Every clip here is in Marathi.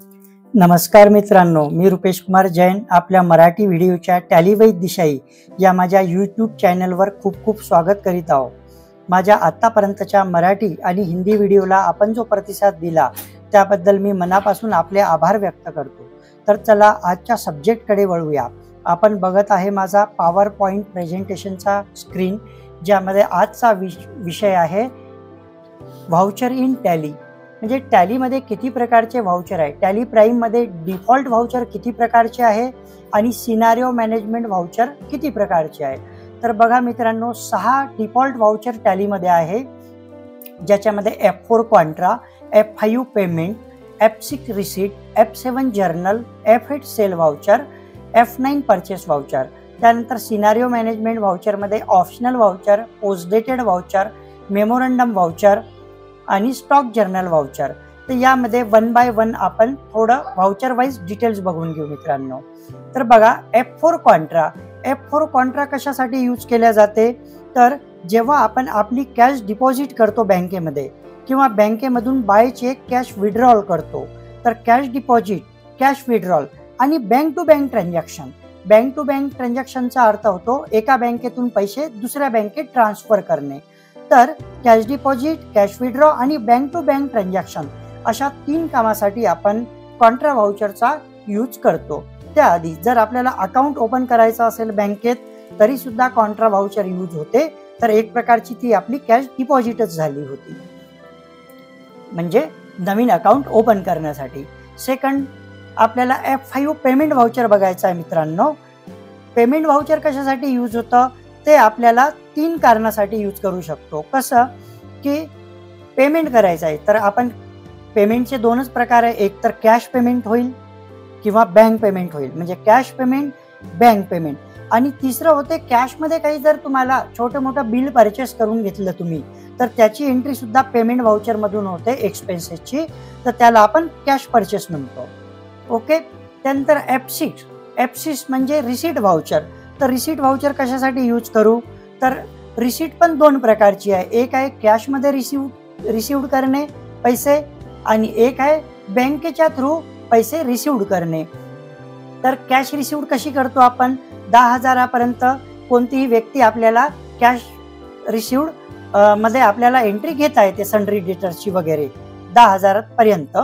नमस्कार मित्रांनो, मी रुपेश कुमार जैन आपल्या मराठी व्हिडिओच्या टॅली वैध दिशाई या माझ्या यूट्यूब चॅनलवर खूप खूप स्वागत करीत आहो। माझ्या आतापर्यंतच्या मराठी आणि हिंदी व्हिडिओला आपण जो प्रतिसाद दिला त्याबद्दल मी मनापासून आपले आभार व्यक्त करतो। तर चला आजच्या सब्जेक्टकडे वळूया। आपण बघत आहे माझा पॉवर पॉइंट प्रेझेंटेशनचा स्क्रीन, ज्यामध्ये आजचा विषय आहे व्हाउचर इन टॅली। म्हणजे टॅलीमध्ये किती प्रकारचे व्हाउचर आहे, टॅली प्राईममध्ये डिफॉल्ट व्हाउचर किती प्रकारचे आहे आणि सिनारिओ मॅनेजमेंट व्हाउचर किती प्रकारचे आहे। तर बघा मित्रांनो, 6 डिफॉल्ट व्हाउचर टॅलीमध्ये आहे, ज्याच्यामध्ये F4 contra, F5 payment, F6 receipt, F7 journal, F8 sale voucher, F9 purchase voucher. त्यानंतर सिनारिओ मॅनेजमेंट व्हाउचरमध्ये optional voucher, post dated voucher, memorandum voucher आणि स्टॉक जर्नल व्हाउचर। तर यामध्ये वन बाय वन आपण थोडं व्हाउचर वाईज डिटेल्स बघून घेऊ मित्रांनो। तर बघा, F4 कॉन्ट्रा, F4 कॉन्ट्रा कशासाठी यूज केल्या जाते, तर जेव्हा आपण आपली कॅश डिपॉझिट करतो बँकेमध्ये किंवा बँकेमधून बाय चेक कॅश विड्रॉल करतो, तर कॅश डिपॉझिट, कॅश विड्रॉल आणि bank to bank transaction. Bank to bank ट्रान्झॅक्शनचा अर्थ होतो एका बँकेतून पैसे दुसऱ्या बँकेत ट्रान्सफर करणे। तर कॅश डिपॉझिट, कॅश विड्रॉ आणि बँक टू बँक ट्रान्झॅक्शन अशा 3 कामासाठी आपण कॉन्ट्रा व्हाउचरचा यूज करतो। त्याआधी जर आपल्याला अकाउंट ओपन करायचं असेल बँकेत तरी सुद्धा कॉन्ट्रा व्हाउचर यूज होते। तर एक प्रकारची ती आपली कॅश डिपॉझिटच झाली होती, म्हणजे नवीन अकाउंट ओपन करण्यासाठी। सेकंड, आपल्याला F5 पेमेंट व्हाउचर बघायचं आहे मित्रांनो। पेमेंट व्हाउचर कशासाठी यूज होतं, ते आपल्याला 3 कारणासाठी यूज करू शकतो। कसं की पेमेंट करायचं आहे तर आपण पेमेंटचे 2च प्रकार आहे, एक तर कॅश पेमेंट होईल किंवा बँक पेमेंट होईल, म्हणजे कॅश पेमेंट, बँक पेमेंट। आणि तिसरं होते कॅशमध्ये काही जर तुम्हाला छोटं मोठं बिल परचेस करून घेतलं तुम्ही, तर त्याची एंट्री सुद्धा पेमेंट व्हाउचर मधून होते एक्सपेन्सेसची, तर त्याला आपण कॅश परचेस म्हणतो। ओके, त्यानंतर F6 म्हणजे रिसीट व्हाउचर। तर रिसीट व्हाउचर कशासाठी यूज करू, तर रिसीट पण 2 प्रकारची आहे, एक आहे कॅशमध्ये रिसिव्ड करणे पैसे आणि एक आहे बँकेच्या थ्रू पैसे रिसिव्ड करणे। तर कॅश रिसिव्ड कशी करतो आपण, 10,000 पर्यंत कोणतीही व्यक्ती आपल्याला कॅश रिसिव्ड मध्ये आपल्याला एंट्री घेता येते, सन्ड्री डेटर्सची वगैरे 10,000 पर्यंत।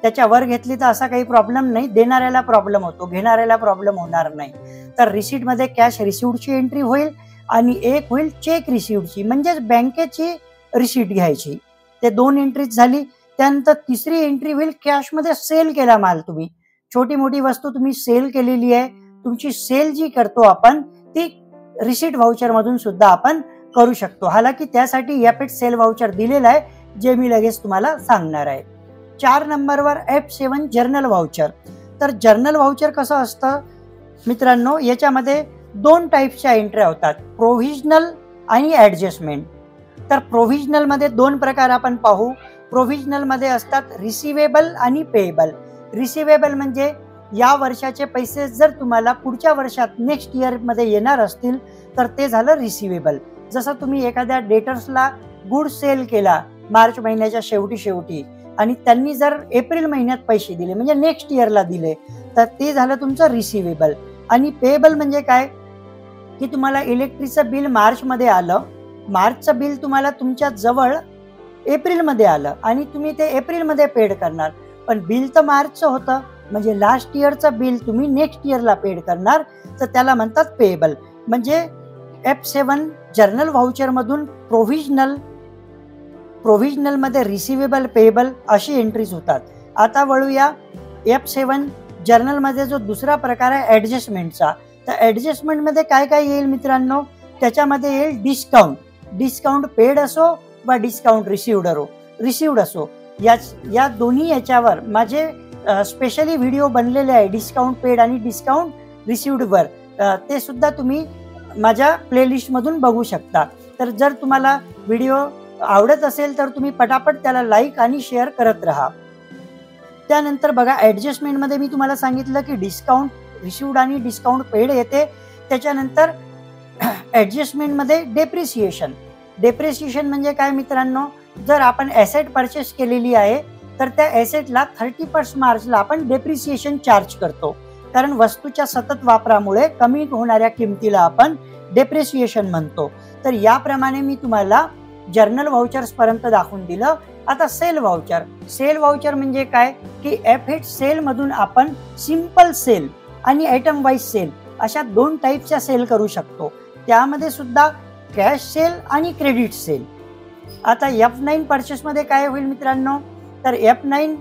त्याच्यावर घेतली तर असा काही प्रॉब्लेम नाही, देणाऱ्याला प्रॉब्लेम होतो, घेणाऱ्याला प्रॉब्लेम होणार नाही। तर रिसीट मध्ये कॅश रिसिव्डची एंट्री होईल आणि एक होईल चेक रिसिव्डची, म्हणजेच बँकेची रिसीट घ्यायची। ते 2 एंट्रीज झाली। त्यानंतर तिसरी एंट्री होईल कॅशमध्ये सेल केला माल, तुम्ही छोटी मोठी वस्तू तुम्ही सेल केलेली आहे, तुमची सेल जी करतो आपण ती रिसीट व्हाउचर मधून सुद्धा आपण करू शकतो। हालाकी त्यासाठी F8 सेल व्हाउचर दिलेला आहे, जे मी लगेच तुम्हाला सांगणार आहे। 4 नंबरवर F7 जर्नल व्हाउचर। तर जर्नल व्हाउचर कसं असतं मित्रांनो, याच्यामध्ये 2 टाईपच्या एंट्री होतात, प्रोव्हिजनल आणि ऍडजस्टमेंट। तर प्रोव्हिजनल मध्ये 2 प्रकार आपण पाहू। प्रोव्हिजनल मध्ये असतात रिसिवेबल आणि पेएबल। रिसिवेबल म्हणजे या वर्षाचे पैसे जर तुम्हाला पुढच्या वर्षात नेक्स्ट इयर मध्ये येणार असतील तर ते झालं रिसिवेबल। जसं तुम्ही एखाद्या डेटर्सला गुड सेल केला मार्च महिन्याच्या शेवटी आणि त्यांनी जर एप्रिल महिन्यात पैसे दिले, म्हणजे नेक्स्ट इयरला दिले, तर ते झालं तुमचं रिसिवेबल। आणि पेएबल म्हणजे काय, की तुम्हाला इलेक्ट्रिकचं बिल मार्चमध्ये आलं, मार्चचं बिल तुम्हाला तुमच्या जवळ एप्रिलमध्ये आलं आणि तुम्ही ते एप्रिलमध्ये पेड करणार, पण बिल तर मार्चचं होतं, म्हणजे लास्ट इयरचं बिल तुम्ही नेक्स्ट इयरला पेड करणार, तर त्याला म्हणतात पेएबल। म्हणजे F7 जर्नल व्हाउचर मधून प्रोव्हिजनल मध्ये रिसिवेबल, पेएबल अशी एंट्रीज होतात। आता वळूया F7 जर्नल मध्ये जो दुसरा प्रकार आहे ऍडजस्टमेंटचा। तर ऍडजस्टमेंट मध्ये काय काय येईल मित्रांनो, त्याच्यामध्ये येईल डिस्काउंट पेड असो वा डिस्काउंट रिसिव्ड असो, या दोन्ही याच्यावर माझे स्पेशली व्हिडिओ बनलेले आहे, डिस्काउंट पेड आणि डिस्काउंट रिसिव्ड वर, ते सुद्धा तुम्ही माझ्या प्लेलिस्ट मधून बघू शकता। तर जर तुम्हाला व्हिडिओ आवडत असेल तर तुम्ही पटापट त्याला लाईक आणि शेअर करत राहा। त्यानंतर बघा, ऍडजस्टमेंट मध्ये मी तुम्हाला सांगितलं की डिस्काउंट रिसिव्ड आणि डिस्काउंट पेड येते। त्याच्यानंतर ऍडजस्टमेंट मध्ये डेप्रिसिएशन म्हणजे काय मित्रांनो, जर आपण ॲसेट परचेस केलेली आहे तर त्या ॲसेटला 31 मार्चला आपण डेप्रिसिएशन चार्ज करतो, कारण वस्तूच्या सतत वापरामुळे कमी होणाऱ्या किमतीला आपण डेप्रिसिएशन म्हणतो. तर याप्रमाणे मी तुम्हाला जर्नल व्हाउचर्स पर्यंत दाखवून दिलं. आता सेल व्हाउचर. सेल व्हाउचर म्हणजे काय की F8 सेल मधून आपण सिंपल सेल आणि आयटम वाईज सेल अशा 2 टाईपच्या सेल करू शकतो. त्यामध्ये सुद्धा कॅश सेल आणि क्रेडिट सेल. आता F9 परचेस मध्ये काय होईल मित्रांनो, तर F9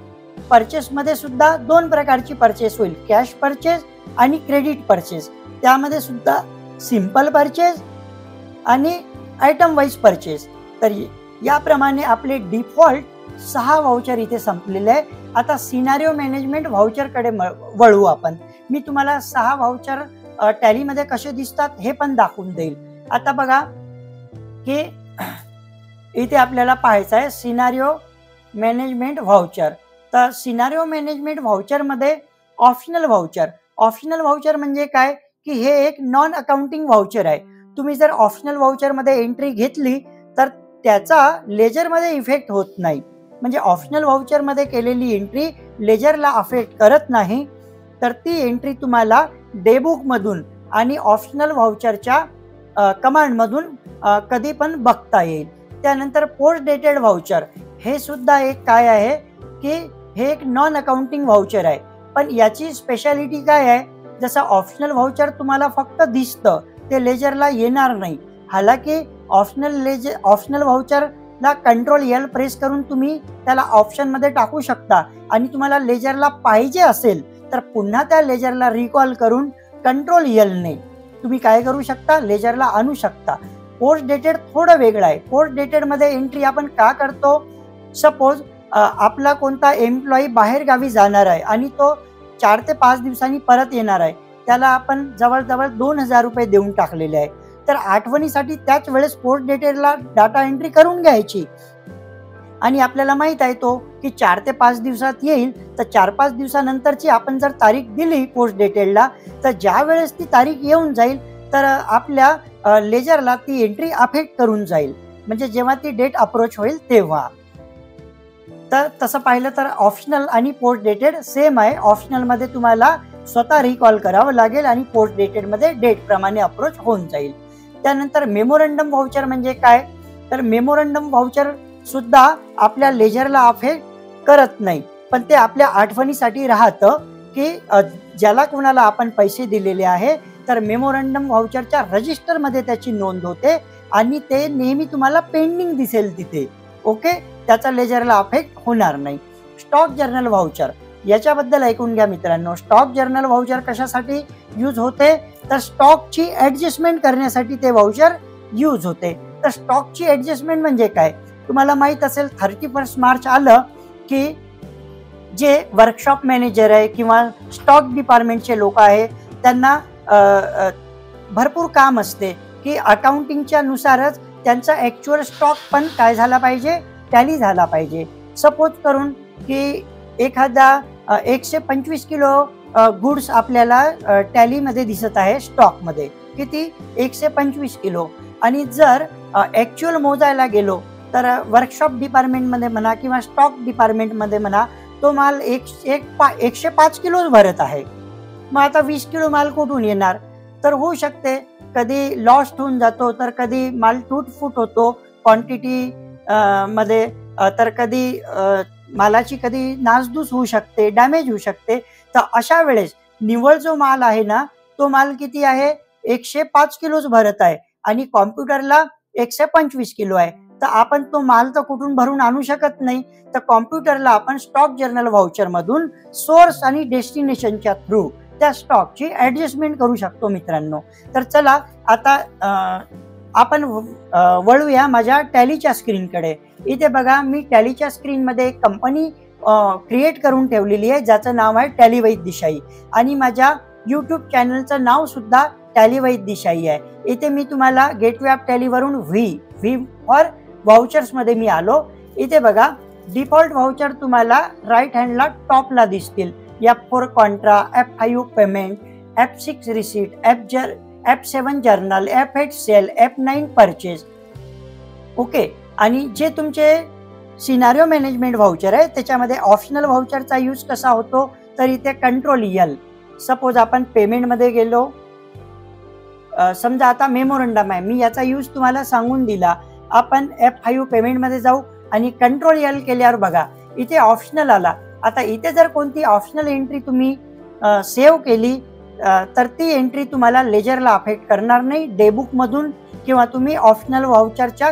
परचेस मध्ये सुद्धा 2 प्रकारची परचेस होईल, कॅश परचेस आणि क्रेडिट परचेस. त्यामध्ये सुद्धा सिंपल परचेस आणि आयटम वाईज परचेस. तर याप्रमाणे आपले डिफॉल्ट 6 व्हाउचर इथे संपलेले आहे. आता सिनारिओ मॅनेजमेंट व्हाउचर कडे वळू आपण. मी तुम्हाला 6 व्हाउचर टॅलीमध्ये कसे दिसतात हे पण दाखवून देईल. आता बघा की इथे आपल्याला पाहायचं आहे सिनारिओ मॅनेजमेंट व्हाउचर. तर सिनारिओ मॅनेजमेंट व्हाउचर मध्ये ऑप्शनल व्हाउचर. ऑप्शनल व्हाउचर म्हणजे काय की हे एक नॉन अकाउंटिंग व्हाउचर आहे. तुम्ही जर ऑप्शनल व्हाउचर मध्ये एंट्री घेतली तर त्याचा लेजर मध्ये इफेक्ट होत नाही. म्हणजे ऑप्शनल व्हाउचर मध्ये केलेली एंट्री लेजरला अफेक्ट करत नाही. तर ती एंट्री तुम्हाला डेबुक मधून आणि ऑप्शनल व्हाउचरच्या कमांड मधून कधी पण बघता येईल. त्यानंतर पोस्ट डेटेड व्हाउचर. हे सुद्धा एक काय आहे की हे एक नॉन अकाउंटिंग व्हाउचर आहे, पण याची स्पेशालिटी काय आहे, जसं ऑप्शनल व्हाउचर तुम्हाला फक्त दिसतं, ते लेजरला येणार नाही. हालाकी ऑप्शनल व्हाउचरला कंट्रोल L प्रेस करून तुम्ही त्याला ऑप्शन मध्ये टाकू शकता आणि तुम्हाला लेजरला पाहिजे असेल तर पुन्हा त्या लेजरला रिकॉल करून कंट्रोल L ने तुम्ही काय करू शकता, लेजरला आणू शकता. पोस्ट डेटेड थोडं वेगळं आहे. पोस्ट डेटेड मध्ये एंट्री आपण का करतो, सपोज आपला कोणता एम्प्लॉई बाहेर गावी जाणार आहे आणि तो 4 ते 5 दिवसांनी परत येणार आहे, त्याला आपण जवळजवळ 2000 रुपये देऊन टाकलेले आहे. तर आठवणीसाठी त्याच वेळेस पोस्ट डेटेडला डाटा एंट्री करून घ्यायची आणि आपल्याला माहित आहे तो की 4 ते 5 दिवसात येईल. तर 4-5 दिवसानंतरची आपण जर तारीख दिली पोस्ट डेटेडला, तर ज्या वेळेस ती तारीख येऊन जाईल तर आपल्या लेजरला ती एंट्री अफेक्ट करून जाईल, म्हणजे जेव्हा ती डेट अप्रोच होईल तेव्हा. तर तसं पाहिलं तर ऑप्शनल आणि पोस्ट डेटेड सेम आहे. ऑप्शनल मध्ये तुम्हाला स्वतः रिकॉल करावं लागेल आणि पोस्ट डेटेड मध्ये डेट प्रमाणे अप्रोच होऊन जाईल. त्यानंतर मेमोरंडम व्हाउचर म्हणजे काय, तर मेमोरंडम व्हाउचर सुद्धा आपल्या लेजरला अफेक्ट करत नाही, पण ते आपल्या आठवणीसाठी राहतं की ज्याला कोणाला आपण पैसे दिलेले आहे तर मेमोरंडम व्हाउचरच्या रजिस्टर मध्ये त्याची नोंद होते आणि ते नेहमी तुम्हाला पेंडिंग दिसेल तिथे. ओके, त्याचा लेजरला अफेक्ट होणार नाही. स्टॉक जर्नल व्हाउचर याच्याबद्दल ऐकून घ्या मित्रांनो. स्टॉक जर्नल व्हाउचर कशासाठी यूज होते, तर स्टॉकची ऍडजस्टमेंट करण्यासाठी ते व्हाउचर यूज होते. तर स्टॉकची ऍडजस्टमेंट म्हणजे काय, तुम्हाला माहित असेल 31 मार्च आलं की जे वर्कशॉप मॅनेजर आहे किंवा स्टॉक डिपार्टमेंटचे लोक आहे त्यांना भरपूर काम असते की अकाउंटिंगच्या नुसारच त्यांचा ऍक्च्युअल स्टॉक पण काय झाला पाहिजे, टॅली झाला पाहिजे. सपोज करून की एखादा 125 किलो गुड्स आपल्याला टॅलीमध्ये दिसत आहे स्टॉकमध्ये, किती 125 किलो. आणि जर ऍक्च्युअल मोजायला गेलो तर वर्कशॉप डिपार्टमेंटमध्ये म्हणा किंवा स्टॉक डिपार्टमेंटमध्ये म्हणा, तो माल 105 किलो भरत आहे. मग आता 20 किलो माल कुठून येणार, तर होऊ शकते कधी लॉस्ट होऊन जातो, तर कधी माल फूट होतो क्वांटिटी मध्ये, तर कधी मालाची कधी नासधूस होऊ शकते, डॅमेज होऊ शकते. तर अशा वेळेस निव्वळ जो माल आहे ना, तो माल किती आहे, 105 किलोच भरत आहे आणि कॉम्प्युटरला 125 किलो आहे. तर आपण तो माल तर कुठून भरून आणू शकत नाही. तर कॉम्प्युटरला आपण स्टॉक जर्नल व्हाउचर मधून सोर्स आणि डेस्टिनेशनच्या थ्रू त्या स्टॉकची ऍडजस्टमेंट करू शकतो मित्रांनो. तर चला आता आपण वळूया माझ्या टॅलीच्या स्क्रीनकडे. इथे बघा, मी टॅलीच्या स्क्रीनमध्ये एक कंपनी क्रिएट करून ठेवलेली आहे ज्याचं नाव आहे टॅली वैद दिशाई आणि माझ्या यूट्यूब चॅनलचं नाव सुद्धा टॅली वैद दिशाई आहे. इथे मी तुम्हाला गेटवे ऑफ टॅलीवरून व्ही फॉर व्हाउचर्स मध्ये मी आलो. इथे बघा, डिफॉल्ट व्हाउचर तुम्हाला राईट हँडला टॉपला दिसतील. F4 contra, F5 payment, F6 receipt, F7 journal, F8 sale, F9 purchase. Okay, आणि जे तुमचे सिनारिओ मॅनेजमेंट व्हाउचर आहे, त्याच्यामध्ये ऑप्शनल व्हाउचरचा यूज कसा होतो, तर इथे कंट्रोल एल. सपोज आपण पेमेंटमध्ये गेलो, समजा आता मेमोरंडम आहे, मी याचा यूज तुम्हाला सांगून दिला. आपण F5 पेमेंटमध्ये जाऊ आणि कंट्रोल एल केल्यावर बघा इथे ऑप्शनल आला. आता इथे जर कोणती ऑप्शनल एंट्री तुम्ही सेव्ह केली तर ती एंट्री तुम्हाला लेजरला अफेक्ट करणार नाही. डेबुकमधून किंवा तुम्ही ऑप्शनल व्हाउचरच्या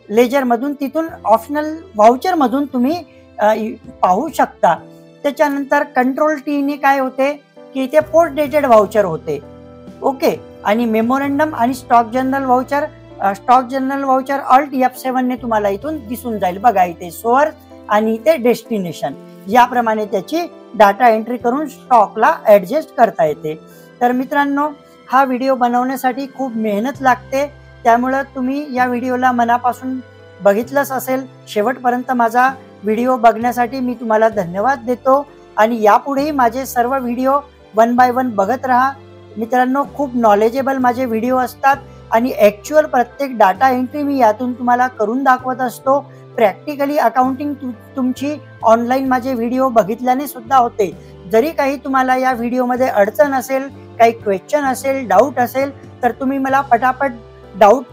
लेजरमधून तिथून ऑप्शनल व्हाउचरमधून तुम्ही पाहू शकता. त्याच्यानंतर कंट्रोल टीने काय होते की इथे पोस्ट डेटेड व्हाउचर होते. ओके, आणि मेमोरंडम आणि stock general voucher alt F7 ने तुम्हाला इथून दिसून जाईल. बघा इथे सोर्स आणि इथे डेस्टिनेशन, याप्रमाणे त्याची डाटा एंट्री करून स्टॉकला ऍडजस्ट करता येते. तर मित्रांनो, हा व्हिडिओ बनवण्यासाठी खूप मेहनत लागते, त्यामुळे तुम्ही या व्हिडिओला मनापासून बघितलंच असेल. शेवटपर्यंत माझा व्हिडिओ बघण्यासाठी मी तुम्हाला धन्यवाद देतो आणि यापुढेही माझे सर्व व्हिडिओ 1 बाय 1 बघत राहा. मित्रांनो, खूप नॉलेजेबल माझे व्हिडिओ असतात आणि ॲक्च्युअल प्रत्येक डाटा एंट्री मी यातून तुम्हाला करून दाखवत असतो. प्रॅक्टिकली अकाउंटिंग तुमची ऑनलाईन माझे व्हिडिओ बघितल्याने सुद्धा होते. जरी काही तुम्हाला या व्हिडिओमध्ये अडचण असेल, काही क्वेश्चन असेल, डाऊट असेल, तर तुम्ही मला पटापट डाऊट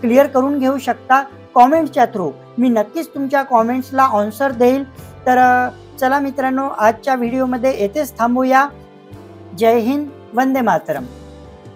क्लिअर करून घेऊ शकता कॉमेंट्सच्या थ्रू. मी नक्कीच तुमच्या कॉमेंट्सला आन्सर देईल. तर चला मित्रांनो, आजच्या व्हिडिओमध्ये येथेच थांबूया. जय हिंद, वंदे मातरम.